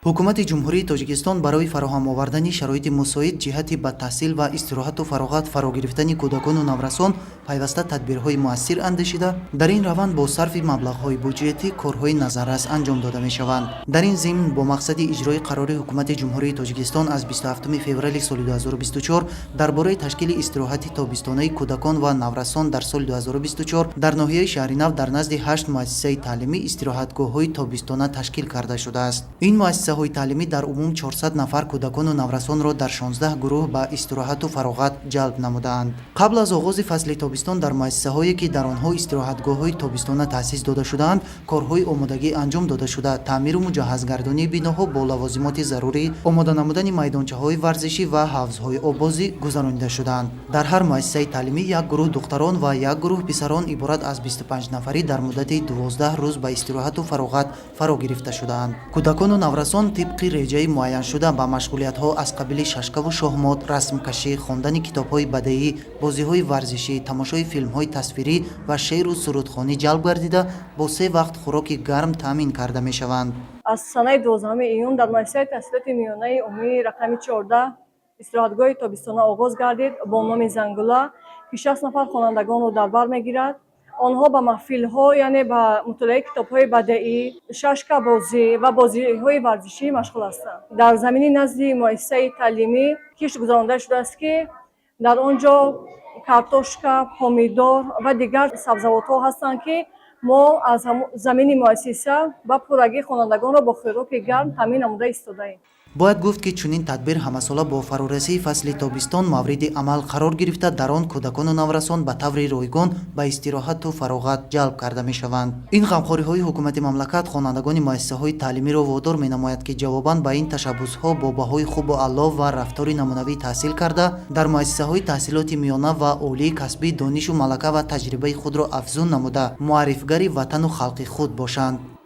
ҳукумати ҷумҳурии тоҷикистон барои фароҳам овардани шароити мусоид ҷиҳати ба таҳсил ва истироҳату фароғат фаро гирифтани кӯдакону наврасон пайваста тадбирҳои муассир андешида, дар ин раванд бо сарфи маблағҳои буҷетӣ корҳои назаррас анҷом дода мешаванд. Дар ин зимн бо мақсади иҷрои қарори ҳукумати ҷумҳурии тоҷикистон аз 27 феврали соли 2024 дар бораи ташкили истироҳати тобистонаи кӯдакон ва наврасон дар соли 2024 дар ноҳияи шаҳри Нав дар назди 8 муассисаи таълимӣ истироҳатгоҳҳои тобистона ташкил карда шудааст. Ин муассисаҳои таълимӣ дар умум 400 нафар кӯдакону наврасонро дар 16 гурӯҳ ба истироҳату фароғат ҷалб намудаанд. Қабл аз оғози фасли тобистон дар муассисаҳое ки дар онҳо истироҳатгоҳҳои тобистона таъсис дода шудаанд, корҳои омодагӣ анҷом дода шуда, таъмиру муҷаҳҳазгардонии биноҳо бо лавозимоти зарурӣ, омода намудани майдончаҳои варзишӣ ва ҳавзҳои обозӣ гузаронида шуданд. Дар ҳар муассисаи таълимӣ як гурӯҳ духтарон ва як гурӯҳ писарон иборат аз 25 нафарӣ дар муддати 12 рӯз ба истироҳату фароғат фаро гирифта шудаанд. Кӯдакону наврасон тибқи реҷаи муайяншуда ба машғулиятҳо аз қабили шашкаву шоҳмот, расмкашӣ, хондани китобҳои бадеӣ, бозиҳои варзишӣ, тамошои филмҳои тасвирӣ ва шеъру сурудхонӣ ҷалб гардида, бо 3 вақт хӯроки гарм таъмин карда мешаванд. аз санаи 12 июн дар муассисаи таҳсилоти миёнаи умумии рақами 14 истироҳатгоҳи тобистона оғоз гардид бо номи Зангула, ки 60 нафар хонандагонро дар бар мегирад. онҳо ба маҳфилҳо, яъне ба мутолиаи китобҳои бадеӣ, шашкабозӣ ва бозиҳои варзишӣ машғул ҳастанд. дар замини назди муассисаи таълимӣ кишт гузаронида шудааст, ки дар он ҷо картошка, помидор ва дигар сабзавотҳо ҳастанд, ки мо аз замини муассиса ба пуррагии хонандагонро бо хӯроки гарм таъмин намуда истодаем. бояд гуфт ки чунин тадбир ҳамасола бо фарорасии фасли тобистон мавриди амал қарор гирифта, дар он кӯдакону наврасон ба таври ройгон ба истироҳату фароғат ҷалб карда мешаванд. ин ғамхориҳои ҳукумати мамлакат хонандагони муассисаҳои таълимиро водор менамояд, ки ҷавобан ба ин ташаббусҳо бо баҳои хубу аъло ва рафтори намунавӣ таҳсил карда, дар муассисаҳои таҳсилоти миёна ва олии касбӣ донишу малака ва таҷрибаи худро афзун намуда, муаррифгари ватану халқи худ бошанд.